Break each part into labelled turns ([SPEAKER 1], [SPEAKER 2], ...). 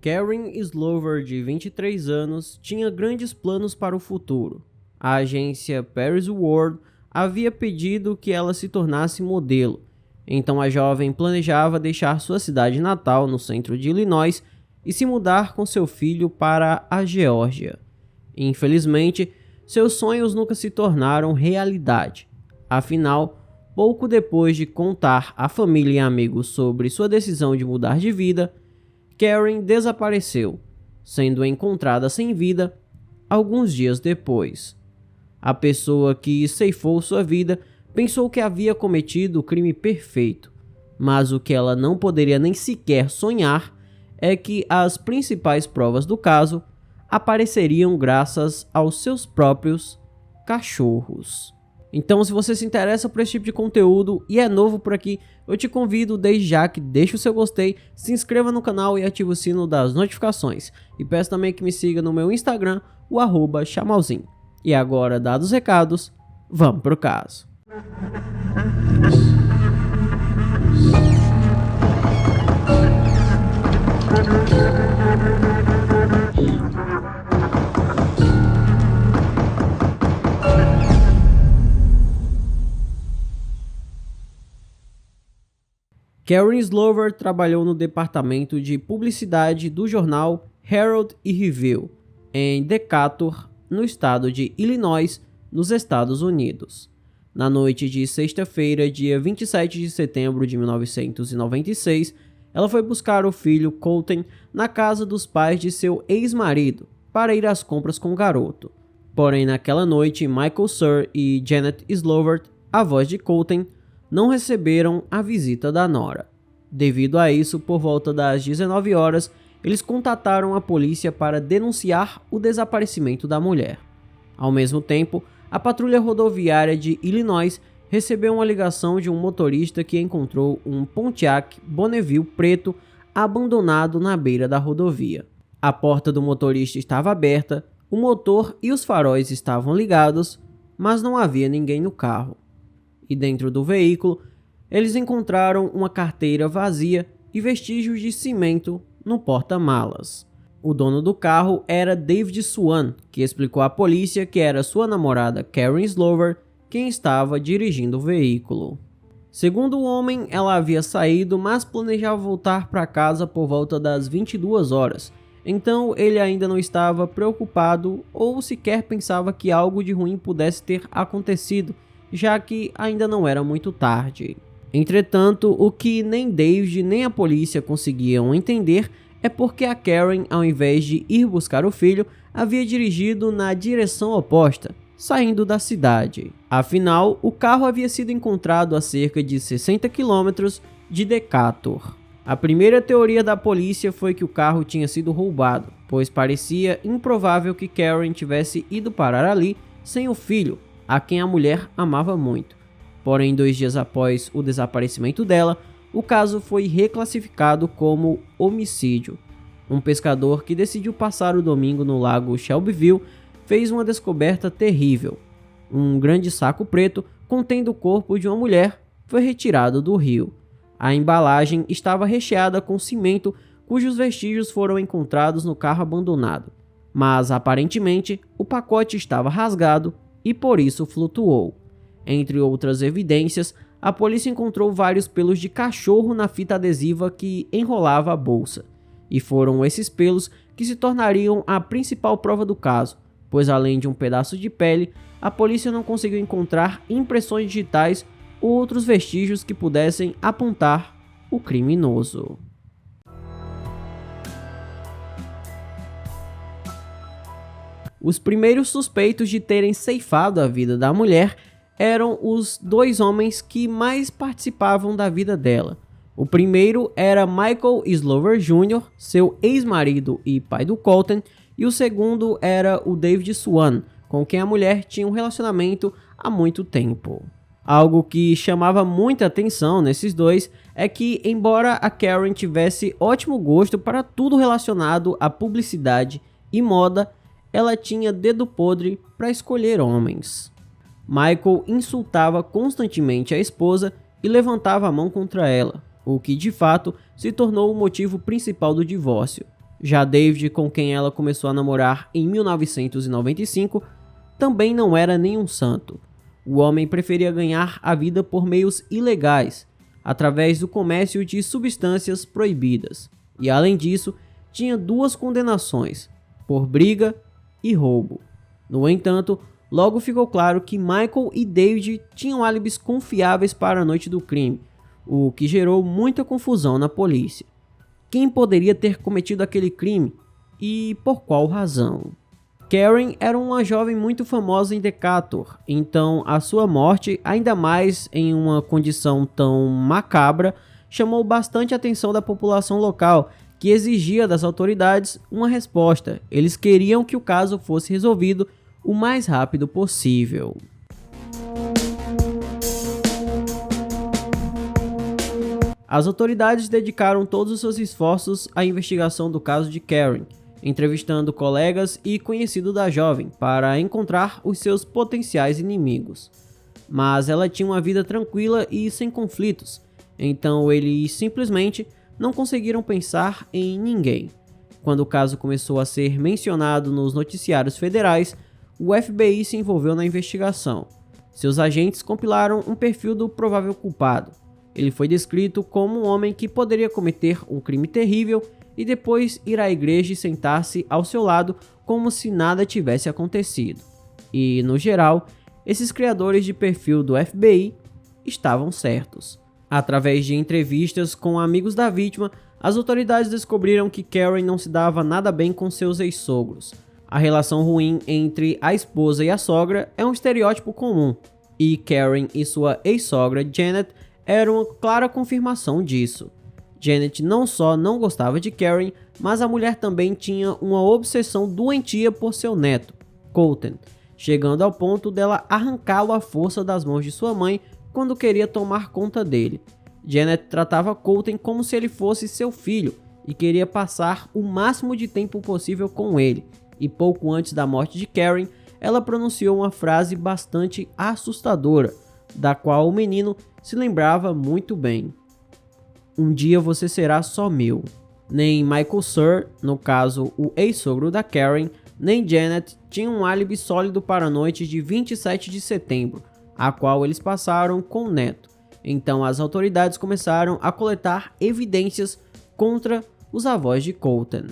[SPEAKER 1] Karen Slover, de 23 anos, tinha grandes planos para o futuro. A agência Paris World havia pedido que ela se tornasse modelo, então a jovem planejava deixar sua cidade natal no centro de Illinois e se mudar com seu filho para a Geórgia. Infelizmente, seus sonhos nunca se tornaram realidade. Afinal, pouco depois de contar à família e amigos sobre sua decisão de mudar de vida, Karen desapareceu, sendo encontrada sem vida alguns dias depois. A pessoa que ceifou sua vida pensou que havia cometido o crime perfeito, mas o que ela não poderia nem sequer sonhar é que as principais provas do caso apareceriam graças aos seus próprios cachorros. Então, se você se interessa por esse tipo de conteúdo e é novo por aqui, eu te convido desde já que deixe o seu gostei, se inscreva no canal e ative o sino das notificações. E peço também que me siga no meu Instagram, o @chamalzinho. E agora, dados os recados, vamos pro caso. Karen Slover trabalhou no departamento de publicidade do jornal Herald e Review, em Decatur, no estado de Illinois, nos Estados Unidos. Na noite de sexta-feira, dia 27 de setembro de 1996, ela foi buscar o filho Colton na casa dos pais de seu ex-marido para ir às compras com o garoto. Porém, naquela noite, Michael Sir e Janet Slover, avós de Colton, não receberam a visita da nora. Devido a isso, por volta das 19 horas, eles contataram a polícia para denunciar o desaparecimento da mulher. Ao mesmo tempo, a patrulha rodoviária de Illinois recebeu uma ligação de um motorista que encontrou um Pontiac Bonneville preto abandonado na beira da rodovia. A porta do motorista estava aberta, o motor e os faróis estavam ligados, mas não havia ninguém no carro. E dentro do veículo, eles encontraram uma carteira vazia e vestígios de cimento no porta-malas. O dono do carro era David Swan, que explicou à polícia que era sua namorada Karen Slover quem estava dirigindo o veículo. Segundo o homem, ela havia saído, mas planejava voltar para casa por volta das 22 horas. Então ele ainda não estava preocupado ou sequer pensava que algo de ruim pudesse ter acontecido, já que ainda não era muito tarde. Entretanto, o que nem David nem a polícia conseguiam entender é porque a Karen, ao invés de ir buscar o filho, havia dirigido na direção oposta, saindo da cidade. Afinal, o carro havia sido encontrado a cerca de 60 km de Decatur. A primeira teoria da polícia foi que o carro tinha sido roubado, pois parecia improvável que Karen tivesse ido parar ali sem o filho, a quem a mulher amava muito. Porém, 2 dias após o desaparecimento dela, o caso foi reclassificado como homicídio. Um pescador que decidiu passar o domingo no lago Shelbyville fez uma descoberta terrível. Um grande saco preto contendo o corpo de uma mulher foi retirado do rio. A embalagem estava recheada com cimento cujos vestígios foram encontrados no carro abandonado, mas aparentemente o pacote estava rasgado e por isso flutuou. Entre outras evidências, a polícia encontrou vários pelos de cachorro na fita adesiva que enrolava a bolsa, e foram esses pelos que se tornariam a principal prova do caso, pois além de um pedaço de pele, a polícia não conseguiu encontrar impressões digitais ou outros vestígios que pudessem apontar o criminoso. Os primeiros suspeitos de terem ceifado a vida da mulher eram os 2 homens que mais participavam da vida dela. O primeiro era Michael Slover Jr., seu ex-marido e pai do Colton, e o segundo era o David Swan, com quem a mulher tinha um relacionamento há muito tempo. Algo que chamava muita atenção nesses dois é que, embora a Karen tivesse ótimo gosto para tudo relacionado à publicidade e moda, ela tinha dedo podre para escolher homens. Michael insultava constantemente a esposa e levantava a mão contra ela, o que de fato se tornou o motivo principal do divórcio. Já David, com quem ela começou a namorar em 1995, também não era nenhum santo. O homem preferia ganhar a vida por meios ilegais, através do comércio de substâncias proibidas. E além disso, tinha 2 condenações, por briga e roubo. No entanto, logo ficou claro que Michael e David tinham álibis confiáveis para a noite do crime, o que gerou muita confusão na polícia. Quem poderia ter cometido aquele crime e por qual razão? Karen era uma jovem muito famosa em Decatur, então a sua morte, ainda mais em uma condição tão macabra, chamou bastante a atenção da população local, que exigia das autoridades uma resposta. Eles queriam que o caso fosse resolvido o mais rápido possível. As autoridades dedicaram todos os seus esforços à investigação do caso de Karen, entrevistando colegas e conhecidos da jovem para encontrar os seus potenciais inimigos. Mas ela tinha uma vida tranquila e sem conflitos, então eles simplesmente não conseguiram pensar em ninguém. Quando o caso começou a ser mencionado nos noticiários federais, o FBI se envolveu na investigação. Seus agentes compilaram um perfil do provável culpado. Ele foi descrito como um homem que poderia cometer um crime terrível e depois ir à igreja e sentar-se ao seu lado como se nada tivesse acontecido. E, no geral, esses criadores de perfil do FBI estavam certos. Através de entrevistas com amigos da vítima, as autoridades descobriram que Karen não se dava nada bem com seus ex-sogros. A relação ruim entre a esposa e a sogra é um estereótipo comum, e Karen e sua ex-sogra Janet eram uma clara confirmação disso. Janet não só não gostava de Karen, mas a mulher também tinha uma obsessão doentia por seu neto, Colton, chegando ao ponto dela arrancá-lo à força das mãos de sua mãe quando queria tomar conta dele. Janet tratava Colton como se ele fosse seu filho e queria passar o máximo de tempo possível com ele, e pouco antes da morte de Karen, ela pronunciou uma frase bastante assustadora, da qual o menino se lembrava muito bem. Um dia você será só meu. Nem Michael Sur, no caso o ex-sogro da Karen, nem Janet tinham um álibi sólido para a noite de 27 de setembro, a qual eles passaram com o neto. Então as autoridades começaram a coletar evidências contra os avós de Colton.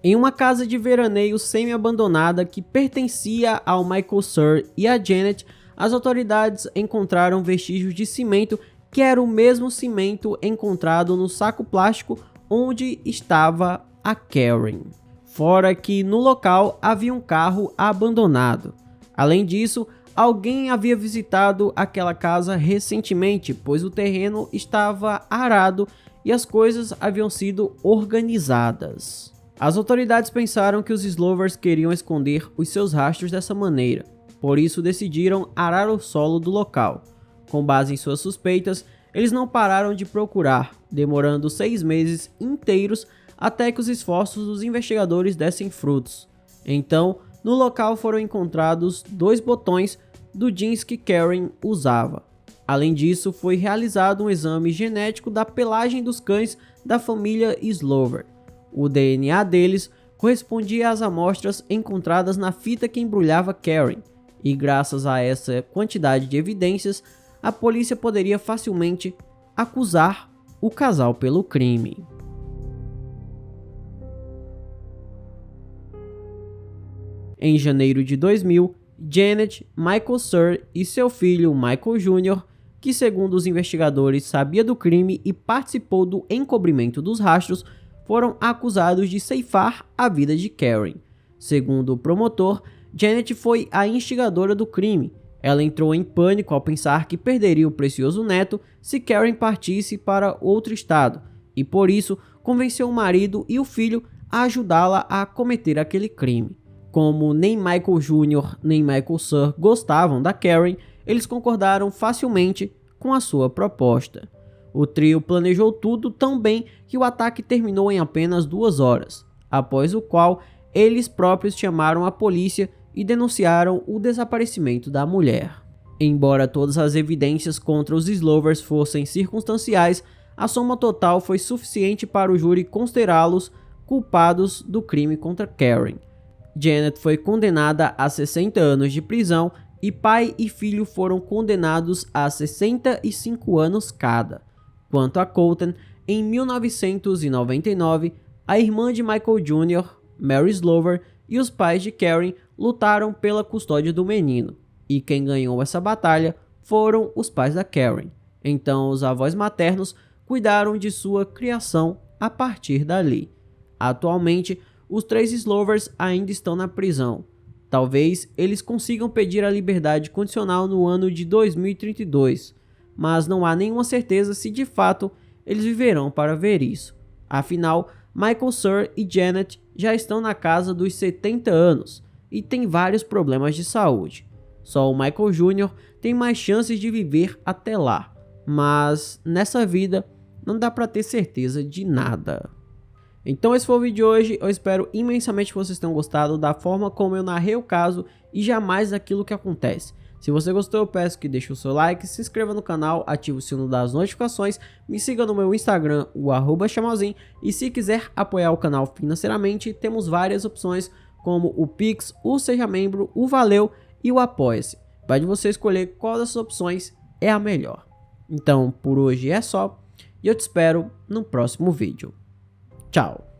[SPEAKER 1] Em uma casa de veraneio semi-abandonada que pertencia ao Michael Sur e a Janet, as autoridades encontraram vestígios de cimento que era o mesmo cimento encontrado no saco plástico onde estava a Karen. Fora que no local havia um carro abandonado. Além disso, alguém havia visitado aquela casa recentemente, pois o terreno estava arado e as coisas haviam sido organizadas. As autoridades pensaram que os Slovers queriam esconder os seus rastros dessa maneira, por isso decidiram arar o solo do local. Com base em suas suspeitas, eles não pararam de procurar, demorando 6 meses inteiros até que os esforços dos investigadores dessem frutos. Então, no local foram encontrados 2 botões do jeans que Karen usava. Além disso, foi realizado um exame genético da pelagem dos cães da família Slover. O DNA deles correspondia às amostras encontradas na fita que embrulhava Karen, e graças a essa quantidade de evidências, a polícia poderia facilmente acusar o casal pelo crime. Em janeiro de 2000, Janet, Michael Sur e seu filho Michael Jr., que segundo os investigadores sabia do crime e participou do encobrimento dos rastros, foram acusados de ceifar a vida de Karen. Segundo o promotor, Janet foi a instigadora do crime. Ela entrou em pânico ao pensar que perderia o precioso neto se Karen partisse para outro estado, e por isso convenceu o marido e o filho a ajudá-la a cometer aquele crime. Como nem Michael Jr. nem Michael Sur gostavam da Karen, eles concordaram facilmente com a sua proposta. O trio planejou tudo tão bem que o ataque terminou em apenas 2 horas, após o qual eles próprios chamaram a polícia e denunciaram o desaparecimento da mulher. Embora todas as evidências contra os Slovers fossem circunstanciais, a soma total foi suficiente para o júri considerá-los culpados do crime contra Karen. Janet foi condenada a 60 anos de prisão e pai e filho foram condenados a 65 anos cada. Quanto a Colton, em 1999, a irmã de Michael Jr., Mary Slover, e os pais de Karen lutaram pela custódia do menino, e quem ganhou essa batalha foram os pais da Karen. Então os avós maternos cuidaram de sua criação a partir dali. Atualmente, os 3 Slovers ainda estão na prisão. Talvez eles consigam pedir a liberdade condicional no ano de 2032, mas não há nenhuma certeza se de fato eles viverão para ver isso. Afinal, Michael Sir e Janet já estão na casa dos 70 anos e têm vários problemas de saúde. Só o Michael Jr. tem mais chances de viver até lá, mas nessa vida não dá para ter certeza de nada. Então esse foi o vídeo de hoje, eu espero imensamente que vocês tenham gostado da forma como eu narrei o caso e jamais daquilo que acontece. Se você gostou, eu peço que deixe o seu like, se inscreva no canal, ative o sino das notificações, me siga no meu Instagram, o @chamalzinho, e se quiser apoiar o canal financeiramente, temos várias opções como o Pix, o Seja Membro, o Valeu e o Apoia-se. Vai de você escolher qual dessas opções é a melhor. Então por hoje é só, e eu te espero no próximo vídeo. Tchau!